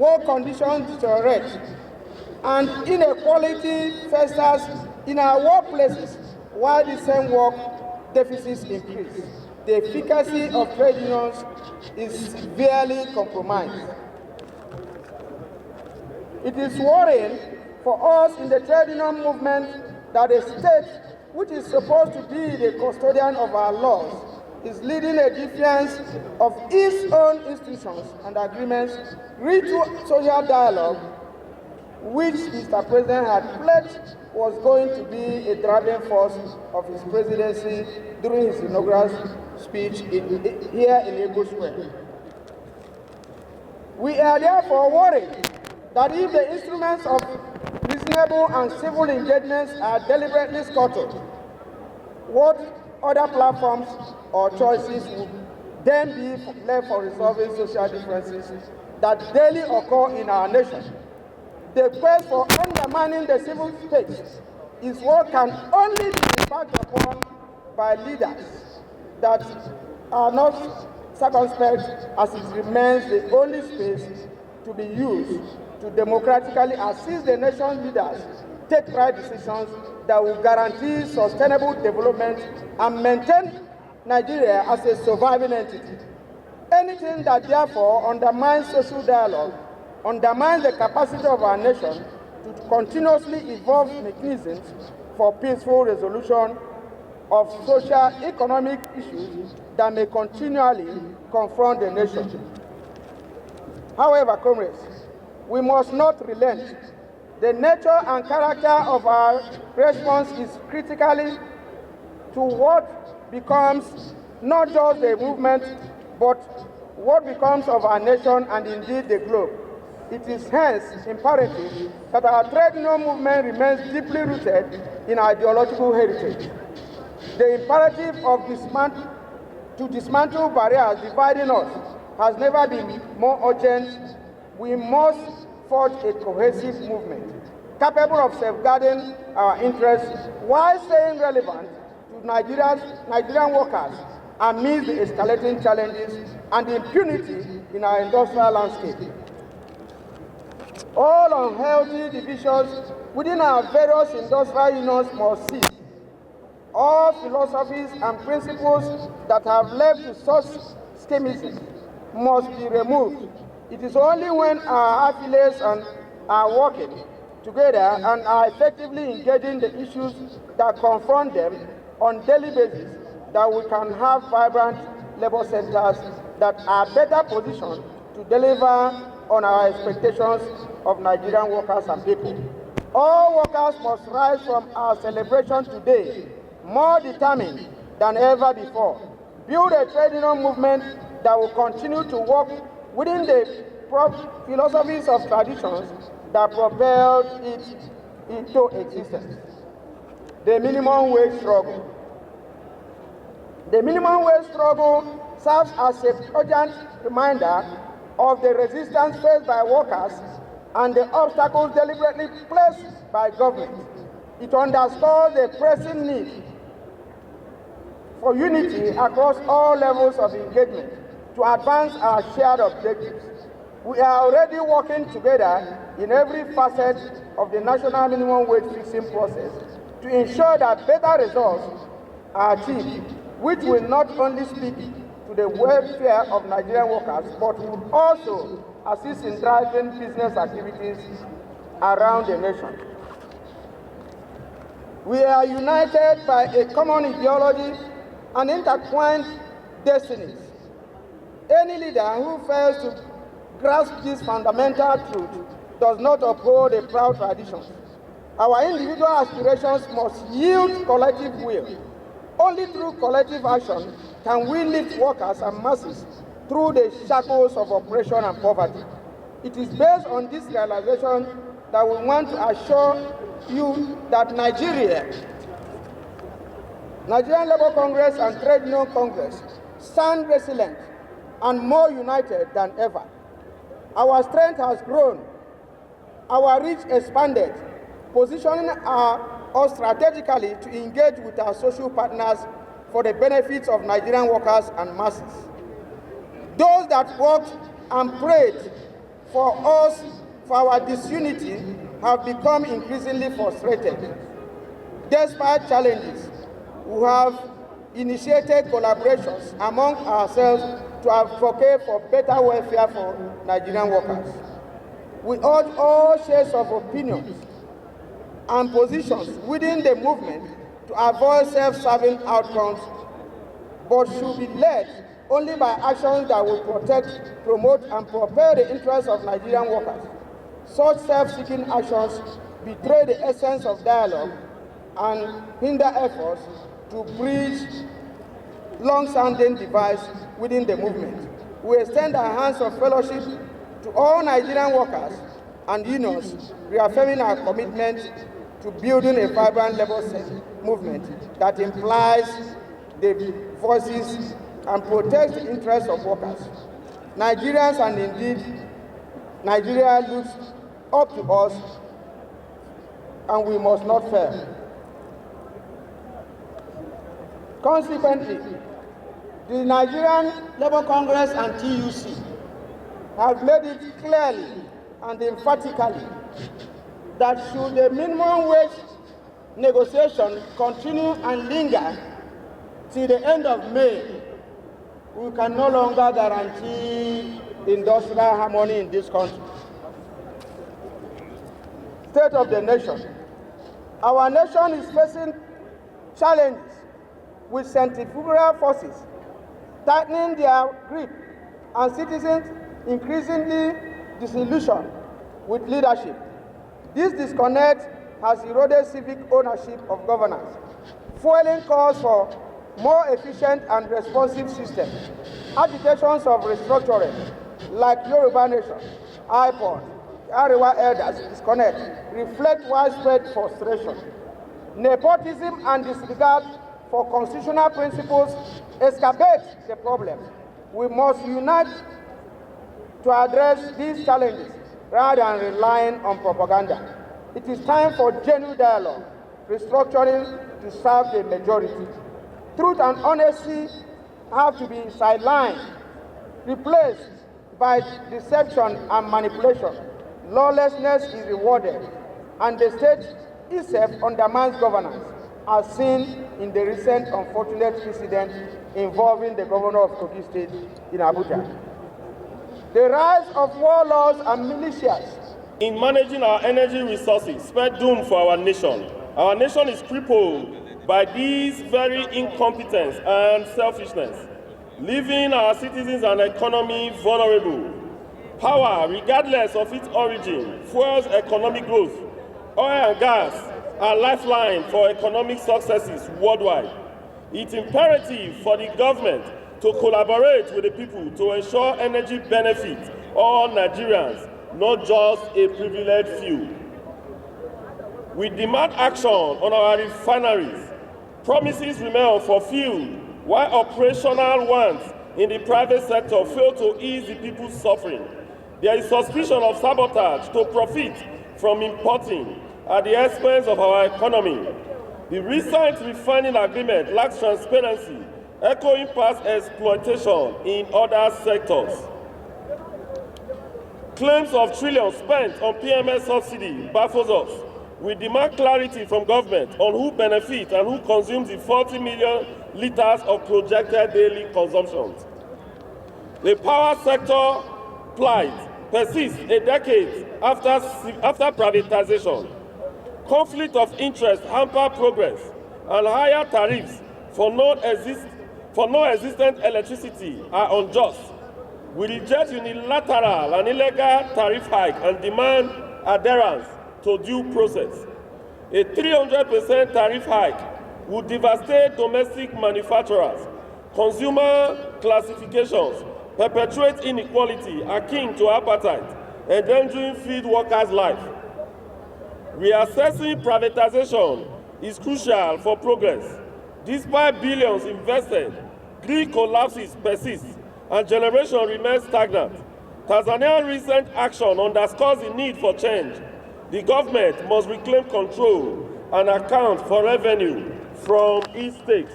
work conditions deteriorate, and inequality festers in our workplaces while the same work deficits increase. The efficacy of trade unions is severely compromised. It is worrying for us in the trade union movement that a state which is supposed to be the custodian of our laws is leading a defiance of its own institutions and agreements, reach social dialogue, which Mr. President had pledged was going to be a driving force of his presidency during his inaugural speech here in Lagos Square. We are therefore worried that if the instruments of reasonable and civil engagements are deliberately scuttled, what other platforms or choices would then be left for resolving social differences that daily occur in our nation? The quest for undermining the civil space is what can only be embarked upon by leaders that are not circumspect, as it remains the only space to be used to democratically assist the nation's leaders take right decisions that will guarantee sustainable development and maintain Nigeria as a surviving entity. Anything that therefore undermines social dialogue, undermines the capacity of our nation to continuously evolve mechanisms for peaceful resolution of social, economic issues that may continually confront the nation. However, comrades, we must not relent. The nature and character of our response is critically to what becomes not just the movement, but what becomes of our nation and indeed the globe. It is hence imperative that our trade union movement remains deeply rooted in our ideological heritage. The imperative of to dismantle barriers dividing us has never been more urgent. We must forge a cohesive movement capable of safeguarding our interests while staying relevant to Nigerian workers amidst the escalating challenges and the impunity in our industrial landscape. All unhealthy divisions within our various industrial unions must cease. All philosophies and principles that have led to such schemism must be removed. It is only when our affiliates are working together and are effectively engaging the issues that confront them on daily basis that we can have vibrant labor centers that are better positioned to deliver on our expectations of Nigerian workers and people. All workers must rise from our celebration today more determined than ever before. Build a trade union movement that will continue to work within the philosophies of traditions that propelled it into existence. The minimum wage struggle. The minimum wage struggle serves as a urgent reminder of the resistance faced by workers and the obstacles deliberately placed by government. It underscores the pressing need for unity across all levels of engagement to advance our shared objectives. We are already working together in every facet of the national minimum wage fixing process to ensure that better results are achieved, which will not only speak to the welfare of Nigerian workers, but will also assist in driving business activities around the nation. We are united by a common ideology and intertwined destinies. Any leader who fails to grasp this fundamental truth does not uphold a proud tradition. Our individual aspirations must yield collective will. Only through collective action can we lift workers and masses through the shackles of oppression and poverty. It is based on this realization that we want to assure you that Nigerian Labour Congress and Trade Union Congress stand resilient and more united than ever. Our strength has grown, our reach expanded, positioning us strategically to engage with our social partners for the benefits of Nigerian workers and masses. Those that worked and prayed for our disunity have become increasingly frustrated. Despite challenges, we have initiated collaborations among ourselves to advocate for better welfare for Nigerian workers. We urge all shades of opinions and positions within the movement to avoid self-serving outcomes, but should be led only by actions that will protect, promote, and propel the interests of Nigerian workers. Such self-seeking actions betray the essence of dialogue and hinder efforts to bridge long-standing divides within the movement. We extend our hands of fellowship to all Nigerian workers and unions, reaffirming our commitment to building a vibrant labor movement that implies the voices and protects the interests of workers. Nigerians and indeed Nigeria looks up to us, and we must not fail. Consequently, the Nigerian Labour Congress and TUC have made it clearly and emphatically that should the minimum wage negotiation continue and linger till the end of May, we can no longer guarantee industrial harmony in this country. State of the nation. Our nation is facing challenges with centrifugal forces tightening their grip and citizens increasingly disillusioned with leadership. This disconnect has eroded civic ownership of governance, fueling calls for more efficient and responsive systems. Agitations of restructuring, like Yoruba Nation, IPOD, Arewa Elders disconnect, reflect widespread frustration. Nepotism and disregard for constitutional principles exacerbate the problem. We must unite to address these challenges rather than relying on propaganda. It is time for genuine dialogue, restructuring to serve the majority. Truth and honesty have to be sidelined, replaced by deception and manipulation. Lawlessness is rewarded, and the state itself undermines governance, as seen in the recent unfortunate incident involving the governor of Kogi State in Abuja. The rise of warlords and militias in managing our energy resources spell doom for our nation. Our nation is crippled by these very incompetence and selfishness, leaving our citizens and economy vulnerable. Power, regardless of its origin, fuels economic growth. Oil and gas are lifeline for economic successes worldwide. It's imperative for the government to collaborate with the people to ensure energy benefits all Nigerians, not just a privileged few. We demand action on our refineries. Promises remain unfulfilled, while operational ones in the private sector fail to ease the people's suffering. There is suspicion of sabotage to profit from importing at the expense of our economy. The recent refining agreement lacks transparency, echoing past exploitation in other sectors. Claims of trillions spent on PMS subsidy baffles us. We demand clarity from government on who benefits and who consumes the 40 million litres of projected daily consumption. The power sector plight persists a decade after privatization. Conflict of interest hamper progress, and higher tariffs for non-existent electricity are unjust. We reject unilateral and illegal tariff hike and demand adherence to due process. A 300% tariff hike would devastate domestic manufacturers. Consumer classifications perpetuate inequality akin to apartheid, endangering field workers' life. Reassessing privatization is crucial for progress. Despite billions invested, grid collapses persist and generation remains stagnant. Tanzania's recent action underscores the need for change. The government must reclaim control and account for revenue from its stakes.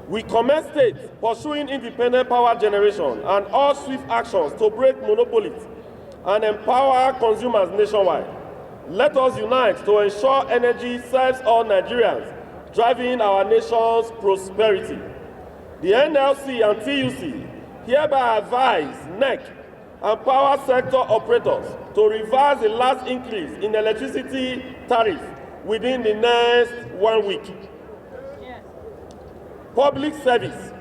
We commend states pursuing independent power generation and all swift actions to break monopolies and empower consumers nationwide. Let us unite to ensure energy serves all Nigerians, driving our nation's prosperity. The NLC and TUC hereby advise NEC and power sector operators to reverse the last increase in electricity tariff within the next 1 week. Yes. Public service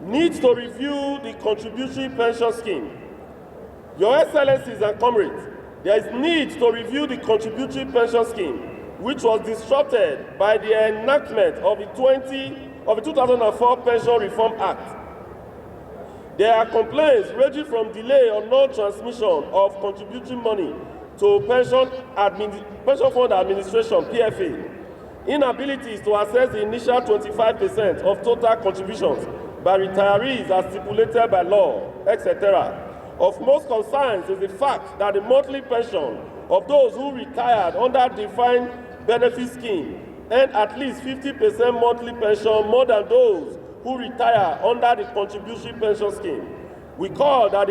needs to review the contributory pension scheme. Your Excellencies and comrades, there is need to review the contributory pension scheme, which was disrupted by the enactment of the 2004 Pension Reform Act. There are complaints ranging from delay or non-transmission of contributory money to Pension Fund Administration (PFA), inabilities to access the initial 25% of total contributions by retirees as stipulated by law, etc. Of most concerns is the fact that the monthly pension of those who retired under defined benefit scheme earn at least 50% monthly pension more than those who retire under the contributory pension scheme. We call that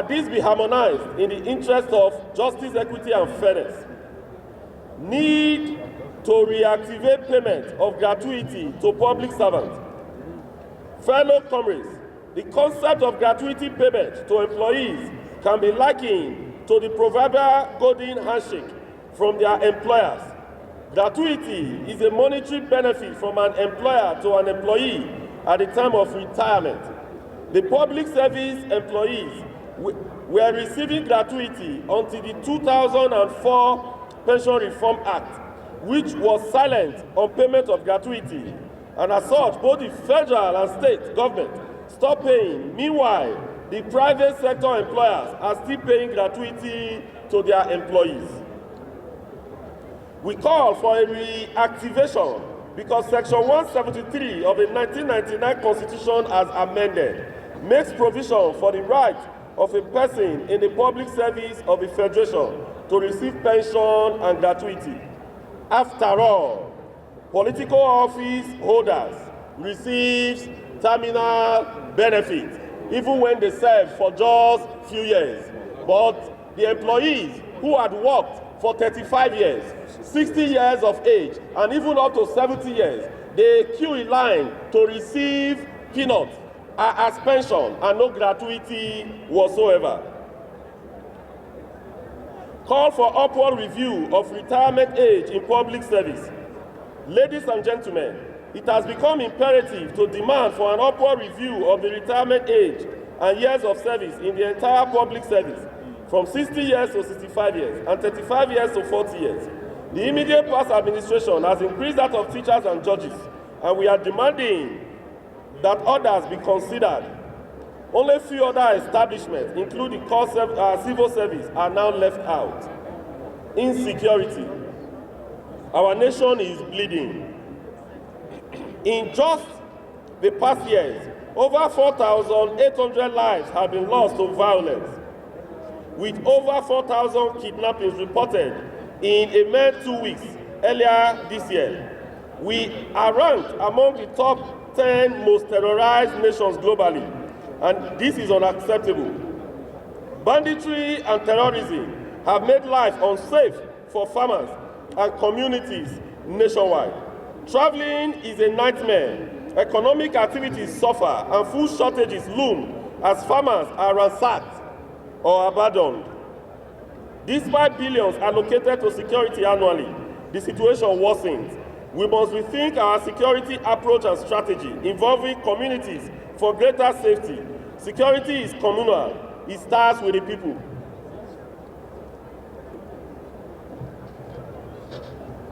this be harmonized in the interest of justice, equity, and fairness. Need to reactivate payment of gratuity to public servants. Fellow comrades, the concept of gratuity payment to employees can be likened to the proverbial golden handshake from their employers. Gratuity is a monetary benefit from an employer to an employee at the time of retirement. The public service employees were receiving gratuity until the 2004 Pension Reform Act, which was silent on payment of gratuity, and as such, both the federal and state government stopped paying. Meanwhile, the private sector employers are still paying gratuity to their employees. We call for a reactivation because Section 173 of the 1999 Constitution, as amended, makes provision for the right of a person in the public service of the Federation to receive pension and gratuity. After all, political office holders receive terminal benefit even when they serve for just few years. But the employees who had worked for 35 years, 60 years of age, and even up to 70 years, they queue in line to receive peanuts as pension and no gratuity whatsoever. Call for upward review of retirement age in public service. Ladies and gentlemen, it has become imperative to demand for an upward review of the retirement age and years of service in the entire public service, from 60 years to 65 years and 35 years to 40 years. The immediate past administration has increased that of teachers and judges, and we are demanding that others be considered. Only few other establishments, including civil service, are now left out. Insecurity. Our nation is bleeding. In just the past years, over 4,800 lives have been lost to violence, with over 4,000 kidnappings reported in a mere 2 weeks earlier this year. We are ranked among the top 10 most terrorized nations globally, and this is unacceptable. Banditry and terrorism have made life unsafe for farmers and communities nationwide. Traveling is a nightmare. Economic activities suffer and food shortages loom as farmers are ransacked or abandoned. Despite billions allocated to security annually, the situation worsens. We must rethink our security approach and strategy involving communities for greater safety. Security is communal. It starts with the people.